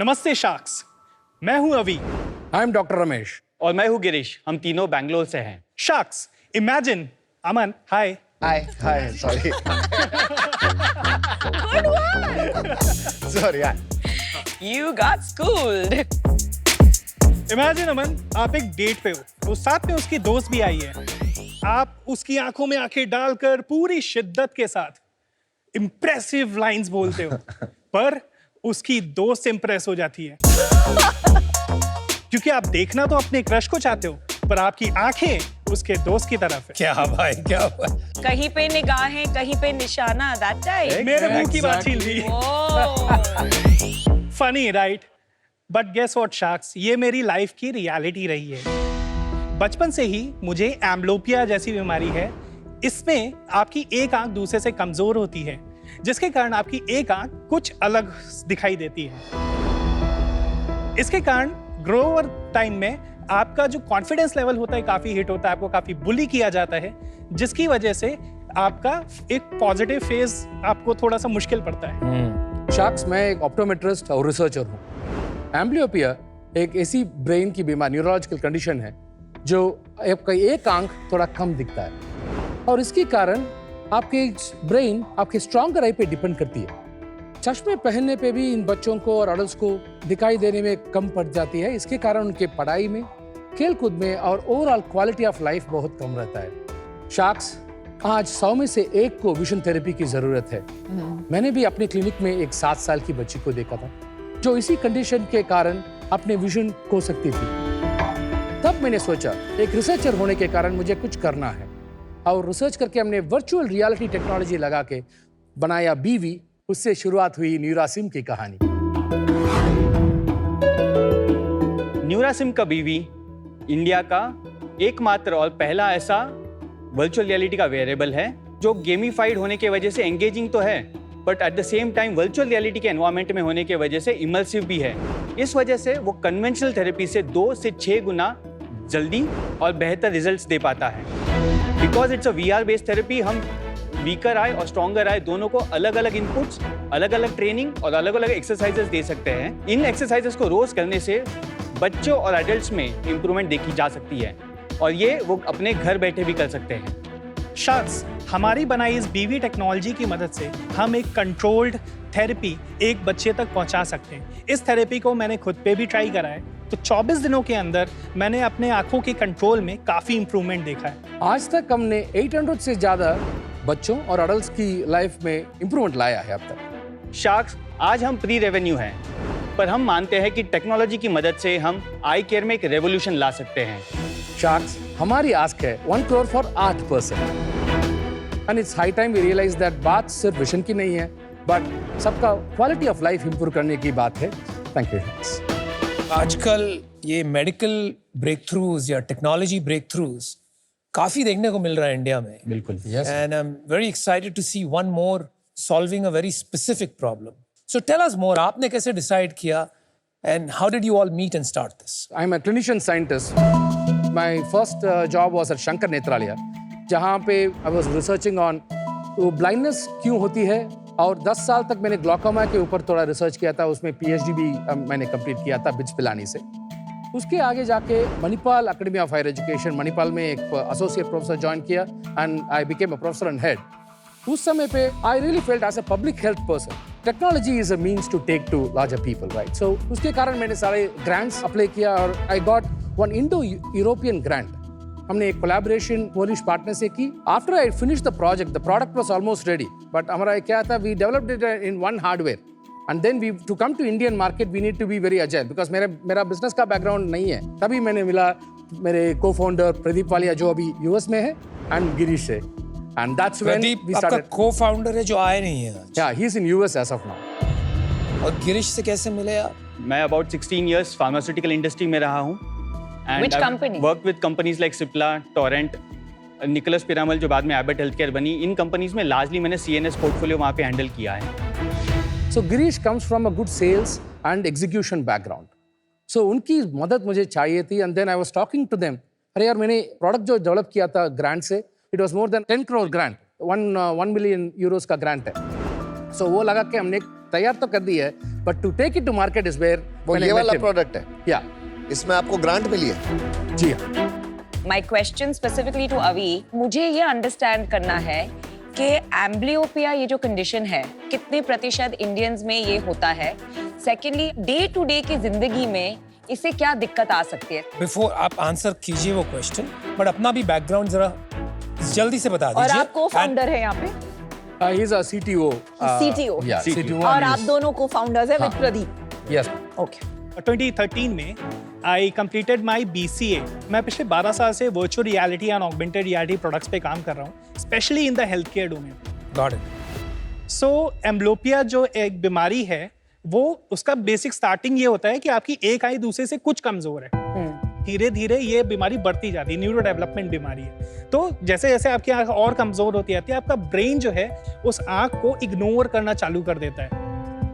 नमस्ते शार्क्स, मैं हूं Avi. I am doctor Ramesh. और मैं हूँ गिरीश। हम तीनों बैंगलोर से हैं। Sharks, imagine, Aman, hi. Hi sorry. Good one. Sorry यार। You got schooled. Imagine Aman, आप एक डेट पे हो, तो साथ में उसकी दोस्त भी आई है। आप उसकी आंखों में आंखें डालकर पूरी शिद्दत के साथ इंप्रेसिव लाइंस बोलते हो, पर उसकी दोस्त इंप्रेस हो जाती है। क्योंकि आप देखना तो अपने क्रश को चाहते हो, पर आपकी आंखें उसके दोस्त की तरफ है। क्या भाई क्या हुआ? कहीं पे निगाहें, कहीं पे निशाना, that type. मेरे मुंह की बात छीन ली। Oh. Funny right? But guess what sharks, ये मेरी लाइफ की रियलिटी रही है। बचपन से ही मुझे एम्ब्लोपिया जैसी बीमारी है। इसमें आपकी एक आंख दूसरे से कमजोर होती है, जिसके कारण आपकी एक आंख कुछ अलग दिखाई देती है। इसके कारण ग्रो ओवर टाइम में आपका जो कॉन्फिडेंस लेवल होता है काफी हिट होता है, आपको काफी बुली किया जाता है, जिसकी वजह से आपका एक पॉजिटिव फेज आपको थोड़ा सा मुश्किल पड़ता है। शार्क्स, मैं एक ऑप्टोमेट्रिस्ट और रिसर्चर हूँ। एम्ब्लियोपिया एक ऐसी ब्रेन की बीमारी, न्यूरोलॉजिकल कंडीशन है जो आपका एक आंख थोड़ा कम दिखता है, और इसके कारण आपके ब्रेन आपके स्ट्रॉन्गर आई पे डिपेंड करती है। चश्मे पहनने पे भी इन बच्चों को और अडल्ट्स को दिखाई देने में कम पड़ जाती है। इसके कारण उनके पढ़ाई में, खेलकूद में और ओवरऑल क्वालिटी ऑफ लाइफ बहुत कम रहता है। शार्क्स, आज 100 में से एक को विजन थेरेपी की जरूरत है। मैंने भी अपने क्लिनिक में एक 7 साल की बच्ची को देखा था जो इसी कंडीशन के कारण अपने विजन खो सकती थी। तब मैंने सोचा एक रिसर्चर होने के कारण मुझे कुछ करना है, और रिसर्च करके हमने वर्चुअल रियलिटी टेक्नोलॉजी लगा के बनाया बीवी। उससे शुरुआत हुई न्यूरासिम की कहानी। न्यूरासिम का बीवी इंडिया का एकमात्र और पहला ऐसा वर्चुअल रियलिटी का वेरिएबल है जो गेमिफाइड होने की वजह से एंगेजिंग तो है, but at the same time virtual reality के एनवायरनमेंट में होने की वजह से इमर्सिव भी है। इस वजह से वो कन्वेंशनल थेरेपी से 2 से 6 गुना जल्दी और बेहतर रिजल्ट्स दे पाता है। Because it's a VR based therapy, हम वीकर आए और स्ट्रॉन्गर आए दोनों को अलग अलग इनपुट्स, अलग अलग ट्रेनिंग और अलग अलग एक्सरसाइजेस दे सकते हैं। इन एक्सरसाइजेस को रोज करने से बच्चों और एडल्ट्स में इंप्रूवमेंट देखी जा सकती है, और ये वो अपने घर बैठे भी कर सकते हैं। शार्क्स, हमारी बनाई इस बीवी टेक्नोलॉजी की मदद से हम एक कंट्रोल्ड थेरेपी एक बच्चे तक पहुंचा सकते हैं। इस थेरेपी को मैंने खुद पे भी ट्राई करा है, तो 24 दिनों के अंदर मैंने अपने आंखों के कंट्रोल में काफी इंप्रूवमेंट देखा है। आज तक हमने 800 से ज्यादा बच्चों और अडल्ट्स की लाइफ में इंप्रूवमेंट लाया है अब तक। शार्क्स, आज हम प्री रेवेन्यू हैं, पर हम मानते हैं कि टेक्नोलॉजी की मदद से हम आई केयर में एक रेवोल्यूशन ला सकते हैं। शार्क्स, हमारी आस्क है 1 crore for 8%, and it's high time we realise that बात सिर्फ विजन की नहीं है, बट सबका क्वालिटी ऑफ लाइफ इंप्रूव करने की बात है। Thank you. आजकल ये मेडिकल ब्रेक थ्रूज या टेक्नोलॉजी ब्रेक थ्रूज काफी देखने को मिल रहा है इंडिया में। बिल्कुल। And I am very excited to see one more solving a very specific problem. So tell us more, आपने कैसे डिसाइड किया and how did you all meet and start this? I am a clinician scientist. My first job was at Shankar Nethralaya, जहाँ पे I was researching on blindness क्यों होती है, और 10 साल तक मैंने ग्लॉकोमा के ऊपर थोड़ा रिसर्च किया था। उसमें PhD भी मैंने कंप्लीट किया था बिट्स पिलानी से। उसके आगे जाके Manipal academy of higher education, Manipal में एक एसोसिएट प्रोफेसर ज्वाइन किया, and I became a professor and head. उस समय पे I really felt as a public health person, technology is a means to take to larger people, right? So उसके कारण मैंने सारे ग्रांट्स अप्लाई किया, और I got one Indo European grant. हमने एक कोलैबोरेशन पोलिश पार्टनर से की। After I finish the product was almost ready, but हमारा क्या था, we developed it in one hardware, and then we to come to Indian market we need to be very agile, because मेरा business का background नहीं है। तभी मैंने मिला मेरे को फाउंडर प्रदीप वालिया जो अभी US में है, एंड गिरीश है, एंड दैट्स व्हेन वी आपका स्टार्टेड। को फाउंडर है जो आए नहीं है आज। या he is in US as of now. और गिरीश से कैसे मिले आप? मैं अबाउट 16 years फार्मास्यूटिकल इंडस्ट्री में रहा हूँ। Which company? Work with companies like Cipla, Torrent, Nicholas Piramal जो बाद में एबट हेल्थकेयर बनी। इन कंपनीज में लार्जली मैंने CNS पोर्टफोलियो वहाँ पे हैंडल किया है। So Girish comes from a good sales and execution background. So उनकी मदद मुझे चाहिए थी, and then I was talking to them. अरे यार, मैंने प्रोडक्ट जो डेवलप किया था ग्रांट से, it was more than 10 crore grant, 1 million euros का ग्रांट है। So वो लगा कि हमने तैयार तो कर दी है, But to take it to market is where वो when I ये met वाला him. प्रोडक्ट है, Yeah, इसमें आपको ग्रांट मिली है? जी हाँ. My question specifically to Avi, मुझे ये अंडरस्टैंड करना है कि एम्ब्लियोपिया ये जो कंडीशन है कितने प्रतिशत इंडियंस में ये होता है. सेकेंडली, डे टू डे की जिंदगी में इससे क्या दिक्कत आ सकती है? बिफोर आप आंसर कीजिए वो क्वेश्चन, बट अपना भी बैकग्राउंड जरा जल्दी से बता और दीजिए. आप को फाउंडर है यहाँ पे, He is a CTO. CTO. Yeah, CTO. और and आप he's- दोनों को फाउंडर्स है विद हाँ. प्रदीप. Yes. ओके. 2013 में आई कंप्लीटेड माई BCA. मैं पिछले 12 साल से virtual reality and augmented reality products पे काम कर रहा हूँ, specially in the health care domain. Got it. So amblyopia जो एक बीमारी है, वो उसका बेसिक स्टार्टिंग ये होता है कि आपकी एक आई दूसरे से कुछ कमजोर है. धीरे धीरे ये बीमारी बढ़ती जाती है, न्यूरो डेवलपमेंट बीमारी है. तो जैसे जैसे आपकी आंख और कमजोर होती जाती है, आपका ब्रेन जो है उस आंख को इग्नोर करना चालू कर देता है.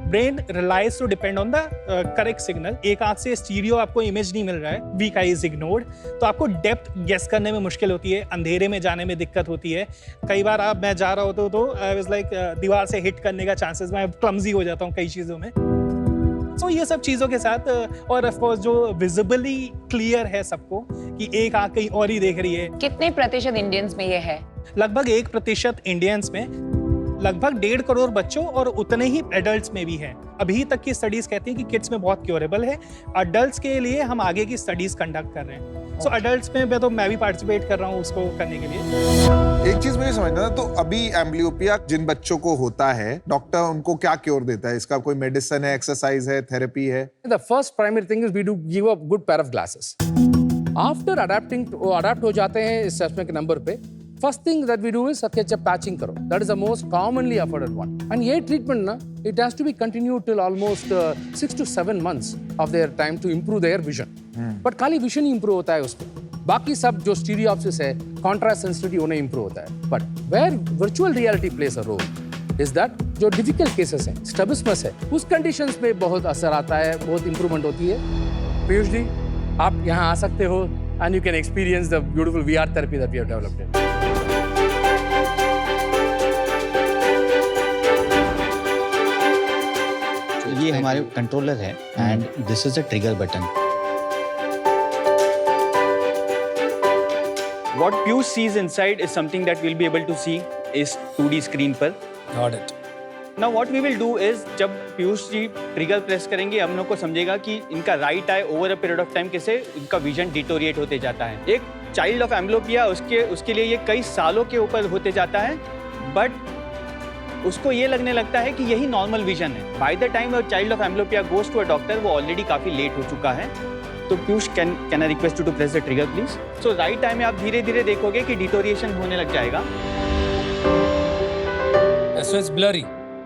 Brain relies to depend on the correct signal. एक आंख से स्टीरियो आपको इमेज नहीं मिल रहा है, वीक आई इज इग्नोर्ड, तो आपको डेप्थ गेस करने में मुश्किल होती है, अंधेरे में जाने में दिक्कत होती है. कई बार मैं जा रहा होता हूँ तो आई वाज लाइक दीवार से हिट करने का चांसेस, मैं क्लमजी हो जाता हूँ कई चीज़ों में. तो ये सब चीज़ों के साथ और ऑफ कोर्स जो विजिबली क्लियर है सबको कि एक आंख कहीं और ही देख रही है. कितने प्रतिशत इंडियंस में ये है? लगभग 1% इंडियंस में, लगभग 1.5 करोड़ बच्चों और उतने ही एडल्ट्स में भी है. अभी तक की स्टडीज कहती हैं कि किड्स में बहुत क्योरेबल है. अडल्ट्स के लिए हम आगे की स्टडीज कंडक्ट कर रहे हैं. सो अडल्ट्स में तो मैं भी पार्टिसिपेट कर रहा हूँ उसको करने के लिए. एक चीज मुझे समझना था, तो अभी एम्ब्लियोपिया जिन बच्चों को होता है, डॉक्टर उनको क्या क्योर देता है? इसका कोई मेडिसिन है, एक्सरसाइज है, थेरेपी है? The first primary thing is we do give a good pair of glasses. After adapt हो जाते हैं इस चश्मे के नंबर पे, first thing that we do is ketchup patching करो. That is the most commonly afforded one. And ये treatment ना, it has to be continued till almost 6 to 7 months of their time to improve their vision. But खाली vision ही improve होता है उसमें. बाकी सब जो stereopsis है, contrast sensitivity उन्हें improve होता है. But where virtual reality plays a role is that जो difficult cases हैं, strabismus है, उस conditions में बहुत असर आता है, बहुत improvement होती है. पीयूष जी, आप यहाँ आ सकते हो and you can experience the beautiful VR therapy that we have developed. ये हमारे कंट्रोलर है and this is a trigger button. What Piyush sees inside is something that we'll be able to see is 2D screen पर. Got it. Now what we will do is जब Piyush ji trigger press करेंगे, हम लोग को समझेगा कि इनका right I over a period of time कैसे इनका विजन डिटोरिएट होते जाता है. एक चाइल्ड ऑफ एम्ब्लियोपिया उसके लिए ये कई सालों के ऊपर होते जाता है, बट उसको ये लगने लगता है कि यही नॉर्मल विजन है. By the time a child of amblyopia goes to a doctor, वो ऑलरेडी काफी लेट हो चुका है. तो Piyush can I request you to press the trigger please. So right time में आप धीरे धीरे देखोगे कि डिटोरिएशन होने लग जाएगा. So it's blurry.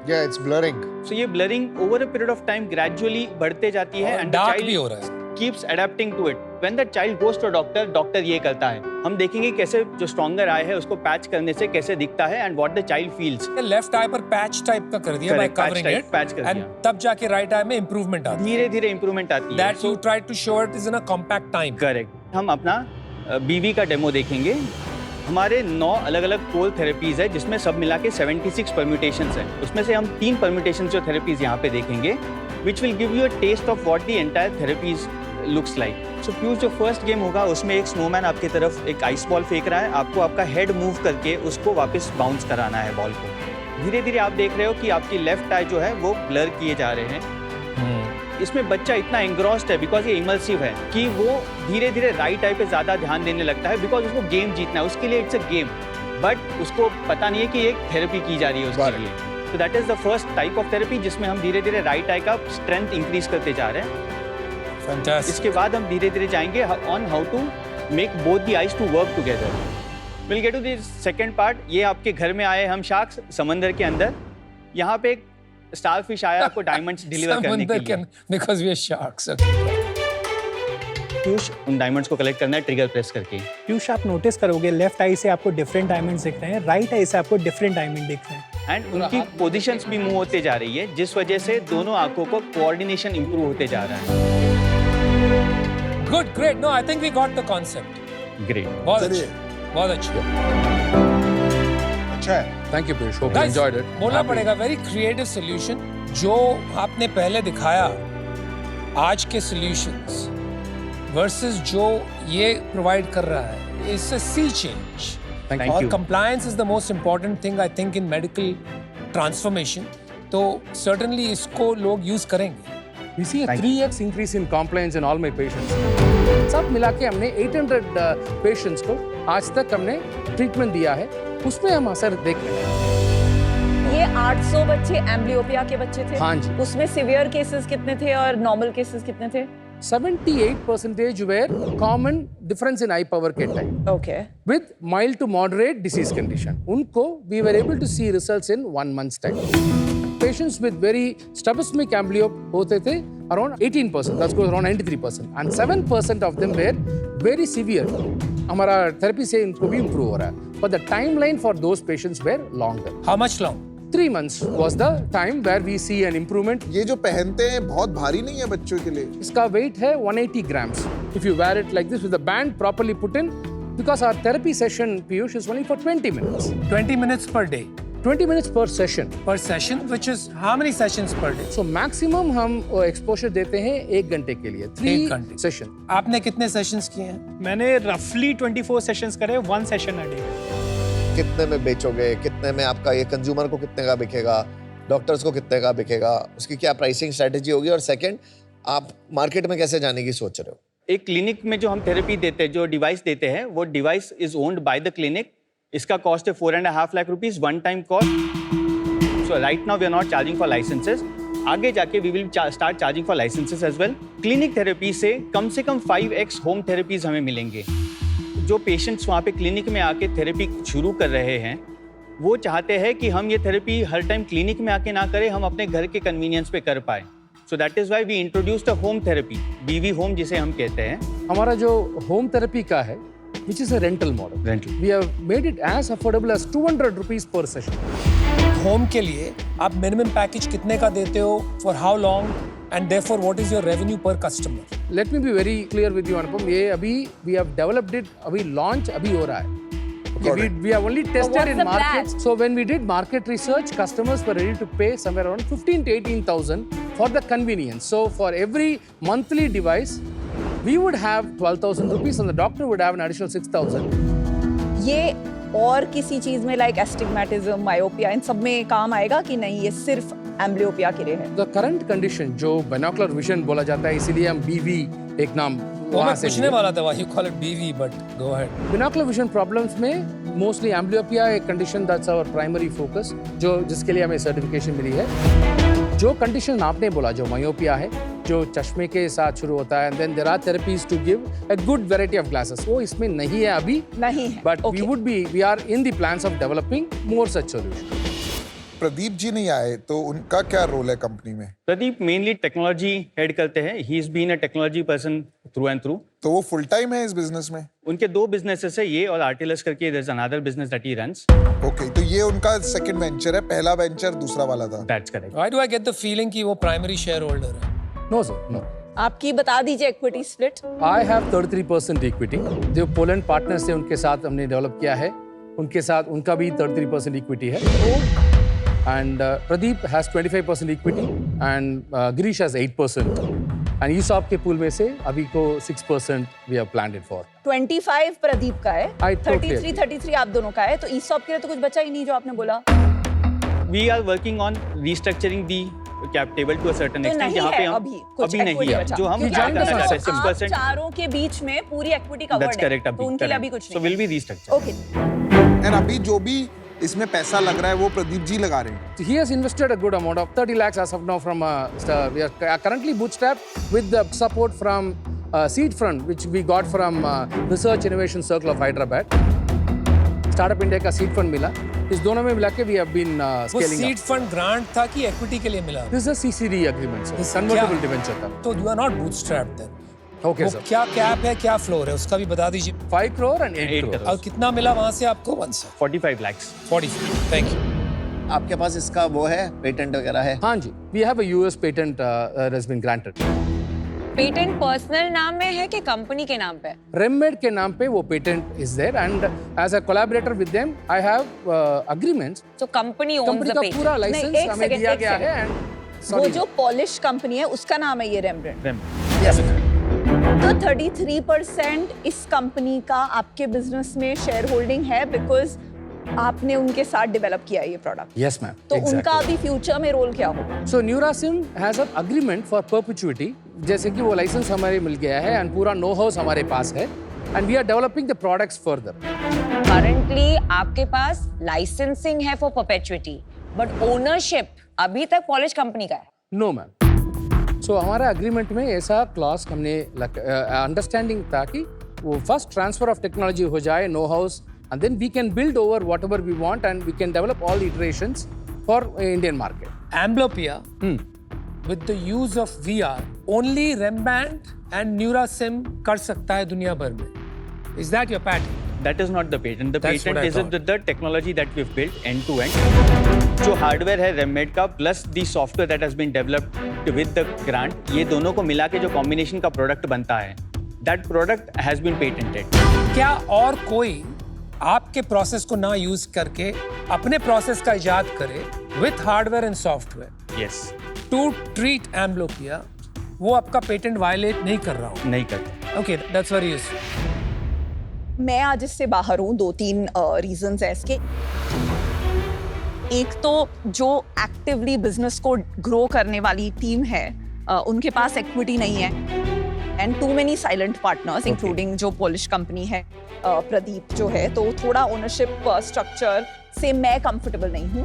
Yeah, it's blurring. सो ये blurring over a period of time gradually बढ़ते जाती है एंड द डार्क भी चाइल्ड हो रहा है. keeps adapting to it. When the child goes to a doctor, doctor ये करता है. हम देखेंगे कैसे जो स्ट्रॉन्गर आई है उसको पैच करने से कैसे दिखता है and what the child feels. Left eye पर पैच टाइप का कर दिया बाय Correct, patch covering type, it, patch कर एंड दिया. तब जाके राइट आई में इंप्रूवमेंट आता है. धीरे धीरे इंप्रूवमेंट आती है. That you try to show it is in a compact time. Correct. हम अपना बीवी का डेमो देखेंगे. हमारे 9 अलग अलग कोल थेरेपीज है जिसमें सब मिला के 76 परम्यूटेशंस हैं. उसमें से हम 3 परम्यूटेशंस जो थेरेपीज यहाँ पे देखेंगे which will give you a test of what the entire therapies looks like. So Piyush जो फर्स्ट गेम होगा उसमें एक स्नोमैन आपकी तरफ एक आइस बॉल फेंक रहा है. आपको आपका हेड मूव करके उसको वापस बाउंस कराना है बॉल को. धीरे धीरे आप देख रहे हो कि आपकी लेफ्ट आई जो है वो ब्लर किए जा रहे हैं. इसमें बच्चा इतना एंग्रॉस्ड है बिकॉज ये इमर्सिव है कि वो धीरे धीरे राइट आई पे ज्यादा ध्यान देने लगता है बिकॉज उसको गेम जीतना है. उसके लिए इट्स अ गेम, बट उसको पता नहीं है कि एक थेरेपी की जा रही है उसके लिए. तो that is the first type of therapy जिसमें हम धीरे धीरे राइट आई का स्ट्रेंथ इंक्रीज करते जा रहे हैं. फैंटास्टिक. इसके बाद हम धीरे धीरे जाएंगे on how to make both the eyes to work together. Will get to the second part. ये आपके घर में आए हम शार्क्स समंदर के अंदर. यहाँ पे एक स्टारफिश आया आपको डायमंड्स डिलीवर करने के लिए. Because we are sharks. Piyush उन डायमंड्स को कलेक्ट करना है ट्रिगर प्रेस करके. पीयूष, आप नोटिस करोगे लेफ्ट आई से आपको डिफरेंट डायमंड्स दिख रहे हैं, राइट आई से आपको डिफरेंट डायमंड दिख रहे हैं. एंड उनकी पोजीशंस भी मूव होते जा रही है जिस वजह से दोनों आंखों को कोऑर्डिनेशन इंप्रूव होते जा रहा है. Good, great. No, I think we got the concept. Great. बहुत अच्छा. बहुत अच्छा. अच्छा है. Thank you, Piyush. Hope you Guys, enjoyed it. बोलना Happy. पड़ेगा वेरी क्रिएटिव सोल्यूशन जो आपने पहले दिखाया आज के सॉल्यूशंस वर्सेस जो ये प्रोवाइड कर रहा है it's a sea change Thank और you. Compliance is the most important thing I think in medical transformation तो सर्टेनली इसको लोग यूज करेंगे We see a 3x increase in compliance in all my patients. सब मिला के हमने 800 पेशेंट्स को आज तक हमने ट्रीटमेंट दिया है उसमें हम असर देख रहे हैं। ये 800 बच्चे एम्ब्लियोपिया के बच्चे थे। हाँ जी। उसमें सिवियर केसेस कितने थे और नॉर्मल केसेस कितने थे? 78% were common difference in eye power के type okay. with mild to moderate disease condition. उनको we were able to see results in 1 month's time. Patients with very strabismic amblyopia होते थे around 18%, that goes around 93%, and 7% of them were very severe. हमारा therapy से इनको भी improve हो रहा है, but the timeline for those patients were longer. How much long 3 months was the time where we see an improvement. ये जो पहनते हैं बहुत भारी नहीं है बच्चों के लिए? इसका weight है 180 grams. If you wear it like this with the band properly put in, because our therapy session, Piyush, is only for 20 minutes. 20 minutes per day 20 minutes per session. per session which is how many sessions per day So maximum हम exposure देते हैं 1 घंटे के लिए. 3 एक घंटे। session. आपने कितने सेशंस किए हैं मैंने रफली 24 सेशंस करे 1 सेशन अ डे। कितने में बेचोगे, कितने में आपका ये कंज्यूमर को कितने का बिकेगा, डॉक्टर्स को कितने का बिकेगा, उसकी क्या प्राइसिंग स्ट्रेटेजी होगी, और सेकंड आप मार्केट में कैसे जाने की सोच रहे हो? एक क्लिनिक में जो हम थेरेपी देते हैं, जो डिवाइस देते हैं, वो device is owned by the clinic. इसका कॉस्ट है 4.5 lakh rupees, one time cost. So right now we are not charging for licences. आगे जाके we will start charging for licences as well. Clinic therapy से कम 5x home therapies हमें मिलेंगे. जो patients वहाँ पे क्लिनिक में आके थेरेपी शुरू कर रहे हैं, वो चाहते हैं कि हम ये थेरेपी हर टाइम क्लिनिक में आके ना करें, हम अपने घर के कन्वीनियंस पे कर पाए. So that is why we introduced a home therapy, BV home जिसे हम कहते हैं. हमारा जो home therapy का है, which is a rental model. Rental. We have made it as affordable as 200 rupees per session. Home के लिए आप मिनिमम पैकेज कितने का देते हो for how long and therefore what is your revenue पर customer Let me be very clear with you, Anupam. ये अभी we have developed it, अभी launch अभी हो रहा है. Okay, we have only tested what's in the markets. plan? So when we did market research, customers were ready to pay somewhere around 15 to 18,000 for the convenience. So for every monthly device, we would have 12,000 rupees and the doctor would have an additional 6,000. ये और किसी चीज में like astigmatism, myopia, इन सब में काम आएगा कि नहीं? ये सिर्फ एम्ब्लियोपिया के लिए है? The current condition जो binocular vision बोला जाता है, इसीलिए हम BV एक नाम वो वहाँ मैं से पूछने लिए. वाला था व्हाई यू कॉल इट बीवी but go ahead Binocular vision problems में mostly amblyopia एक condition that's our primary focus, जो जिसके लिए हमें certification मिली है. जो condition आपने बोला जो myopia है, जो चश्मे के साथ शुरू होता है, and then there are therapies to give a good variety of glasses. वो इसमें नहीं है अभी, नहीं है. but we are in the plans of developing more such solutions. Pradeep ji नहीं आए तो उनका क्या रोल है कंपनी में? प्रदीप मेनली टेक्नोलॉजी हेड करते हैं. He is been a technology person through and through. तो वो फुल टाइम है इस बिजनेस में? उनके 2 बिजनेसेस है, ये और आर्टिलस करके there is another business that he runs. Okay, तो ये उनका सेकंड वेंचर है, पहला वेंचर दूसरा वाला था. That's correct. Why do I get the feeling कि वो प्राइमरी शेयर होल्डर है No sir, no. आपकी बता दीजिए equity split. I have 33% equity. जो पोलैंड पार्टनर्स थे उनके साथ हमने डेवलप किया है, उनके साथ उनका भी 33% इक्विटी है. And Pradeep has 25% equity and Girish has 8%. And ESOP के pool में से अभी को 6% we have planned it for. 25 Pradeep का है, I totally 33 आप दोनों का है, तो ईसॉप के लिए तो कुछ बचा ही नहीं जो आपने बोला. We are working on restructuring the cap table to a certain to extent, नहीं जहाँ है पे हम अभी कुछ अभी नहीं equity है, बचा. जो हम You क्या joined करना us चाहते हैं आप 6%. चारों के बीच में पूरी इक्विटी दैट्स कवर्ड है, करेक्ट. तो उनके लिए अभी कुछ सो नहीं. Will be restructure. Okay. And अभी जो भी इसमें पैसा लग रहा है वो प्रदीप जी लगा रहे हैं. So he has invested a good amount of 30 lakhs as of now from we are currently bootstrapped with the support from seed fund which we got from Research Innovation Circle of Hyderabad. Startup India का seed fund मिला. इस दोनों में मिला के we have been वो scaling seed up. Fund grant था कि इक्विटी के लिए मिला This is a CCD agreement, sir. This- Convertible क्या? debenture था. तो you are not bootstrapped then Okay, वो sir. क्या कैप है क्या फ्लोर है उसका भी बता दीजिए 5 crore and 8 8 crore. crore. और कितना मिला वहां से आपको 1 से 45 lakhs. 40. Thank you. आपके पास इसका वो है पेटेंट वगैरह है? हाँ जी, we have a US patent has been granted. Patent personal नाम में है कि कंपनी के नाम पे? रेममेड के नाम पे वो patent is there and as a collaborator with them I have agreements. So company owns company the का patent. पूरा नहीं, लाइसेंस एक हमें second, दिया एक गया second. है एंड वो जो पॉलिश कंपनी है उसका नाम है ये रेमब्रांड। यस तो 33% इस कंपनी का आपके बिजनेस में शेयर होल्डिंग है बिकॉज आपने उनके साथ डेवलप किया है ये प्रोडक्ट। Yes ma'am. तो उनका अभी फ्यूचर में रोल क्या होगा? So Neurasim has a agreement for perpetuity, जैसे कि वो लाइसेंस हमारे मिल गया है एंड पूरा नो हाउस हमारे पास है and we are developing the products further. Currently आपके पास लाइसेंसिंग है फॉर परपेचुइटी, बट ओनरशिप अभी तक पॉलिश कंपनी का है। No ma'am. सो हमारा अग्रीमेंट में ऐसा क्लॉज हमने अंडरस्टैंडिंग था कि वो फर्स्ट ट्रांसफर ऑफ टेक्नोलॉजी हो जाए, no house, and then we can build over whatever we want and we can develop all the iterations for Indian market. Amblyopia, with the use of VR, only Rembrandt and Neurasim कर सकता है दुनिया भर में. Is that your patent? That is not the patent. The That's what patent I is thought. the technology that we've built end to end. जो hardware है रेममेड का plus the software that has been developed with the grant, ये दोनों को मिला के जो कॉम्बिनेशन का प्रोडक्ट बनता है, that product has been patented. क्या और कोई आपके प्रोसेस को ना यूज करके अपने प्रोसेस का इजाद करे with hardware and software yes. To treat amblyopia, वो आपका पेटेंट वायलेट नहीं कर रहा हो? नहीं करते। Okay, that's very useful. मैं आज इससे बाहर हूँ, 2-3 रीजंस है इसके। एक तो जो एक्टिवली बिजनेस को ग्रो करने वाली टीम है उनके पास इक्विटी नहीं है and two many silent partners including जो पॉलिश कंपनी है प्रदीप जो है, तो थोड़ा ओनरशिप स्ट्रक्चर से मैं कंफर्टेबल नहीं हूँ।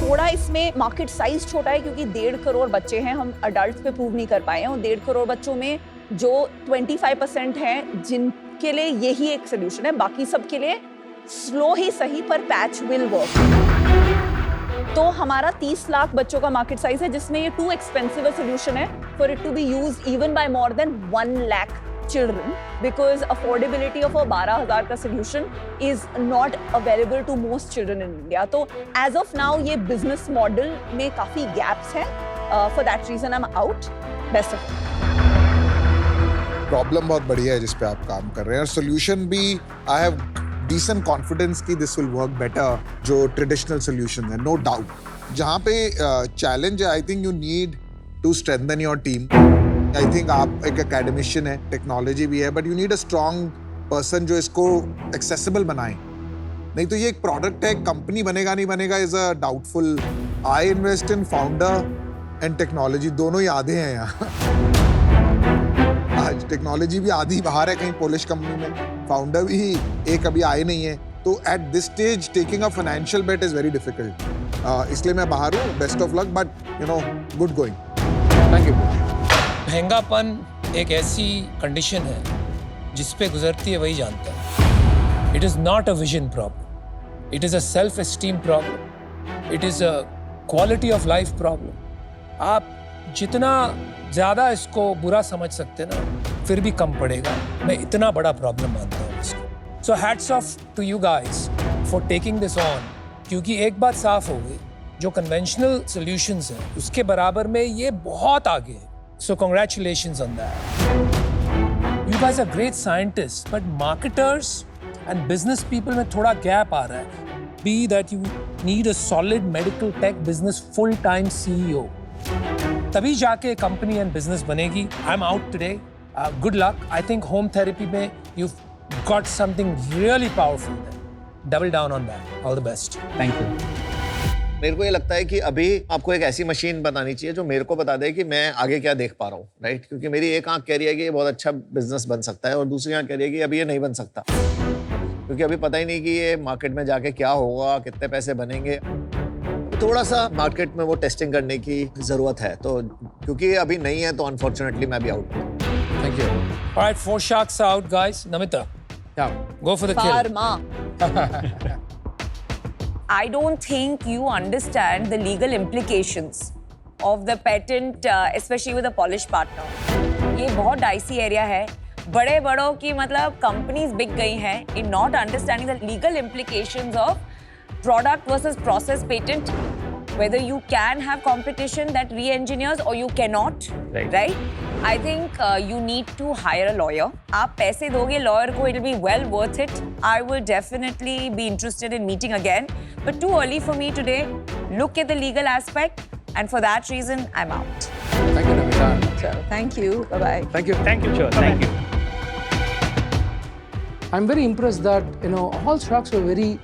थोड़ा इसमें मार्केट साइज छोटा है क्योंकि 1.5 करोड़ बच्चे हैं, हम अडल्ट पे प्रूव नहीं कर पाए हैं। और 1.5 करोड़ बच्चों में जो 25% हैं जिनके लिए यही एक सोल्यूशन है, बाकी सबके लिए स्लो ही सही पर पैच विल वर्क। तो हमारा 30 लाख बच्चों का मार्केट साइज है जिसमें ये टू एक्सपेंसिव अ सोल्यूशन है for it to be used even by more than 1 lakh children because affordability of a 12,000 का solution is not available to most children in India. तो as of now ये business model में काफी gaps हैं. For that reason I'm out. Best of luck. Problem बहुत बढ़िया है जिस पे आप काम कर रहे हैं और सोल्यूशन भी आई हैव डिसेंट कॉन्फिडेंस कि दिस विल वर्क बेटर जो ट्रेडिशनल सोल्यूशन है, नो डाउट। जहाँ पे चैलेंज है, I think you need to strengthen your team. I think आप एक एकेडमिशियन है, टेक्नोलॉजी भी है, but you need a strong person जो इसको एक्सेसिबल बनाए। नहीं तो ये एक प्रोडक्ट है, कंपनी बनेगा नहीं बनेगा is a doubtful. I invest in founder and technology, दोनों ही आधे हैं यहाँ। आज टेक्नोलॉजी भी आधी बाहर है कहीं पोलिश कंपनी में, फाउंडर भी एक अभी आए नहीं है। तो at this stage taking a financial bet is very difficult. इसलिए मैं बाहर हूँ। Best of luck, but you know good going. Thank you. महंगापन एक ऐसी कंडीशन है जिस पे गुजरती है वही जानता है। It is not a vision problem, it is a self esteem problem, it is a quality of life problem. आप जितना ज़्यादा इसको बुरा समझ सकते ना, फिर भी कम पड़ेगा। मैं इतना बड़ा प्रॉब्लम मानता हूँ इसको। So hats off to you guys for taking this on, क्योंकि एक बात साफ हो गई, जो कन्वेंशनल सॉल्यूशंस हैं उसके बराबर में ये बहुत आगे है। So congratulations on that. You guys are great scientists, but marketers and business people में थोड़ा gap आ रहा है. Be that you need a solid medical tech business full-time CEO. तभी जाके company and business बनेगी. I'm out today. Good luck. I think home therapy में you've got something really powerful there. Double down on that. All the best. Thank you. मेरे को ये लगता है कि अभी आपको एक ऐसी मशीन बनानी चाहिए जो मेरे को बता दे कि मैं आगे क्या देख पा रहा हूँ, राइट? क्योंकि मेरी एक आंख कह रही है कि ये बहुत अच्छा बिजनेस बन सकता है और दूसरी आंख कह रही है कि अभी ये नहीं बन सकता, क्योंकि अभी पता ही नहीं कि ये मार्केट में जाके क्या होगा, कितने पैसे बनेंगे। थोड़ा सा मार्केट में वो टेस्टिंग करने की जरूरत है, तो क्योंकि अभी नहीं है तो अनफॉर्चुनेटली मैं भी आउट हूँ। Thank you. All right, 4 sharks out, guys. Namita, Yeah. go for the kill. Pharma. I don't think you understand the legal implications of the patent, especially with a Polish partner. ये बहुत dicey area है। बड़े बड़ों की मतलब companies बिक गई हैं in not understanding the legal implications of product versus process patent. whether you can have competition that re-engineers or you cannot, Right. I think you need to hire a lawyer. आप पैसे दोगे lawyer को, it'll be well worth it. I will definitely be interested in meeting again, but too early for me today. Look at the legal aspect, and for that reason, I'm out. Thank you, Namita. So, thank you. Bye-bye. Thank you. Thank you. Sure, thank you. I'm very impressed that all Sharks were very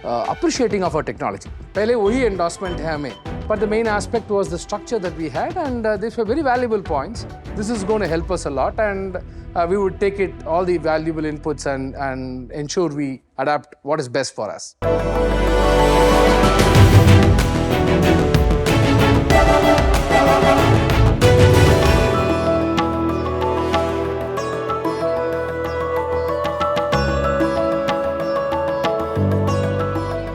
appreciating of our technology. पहले वही endorsement है हमें. But the main aspect was the structure that we had, and these were very valuable points. This is going to help us a lot, and we would take it all the valuable inputs and ensure we adapt what is best for us.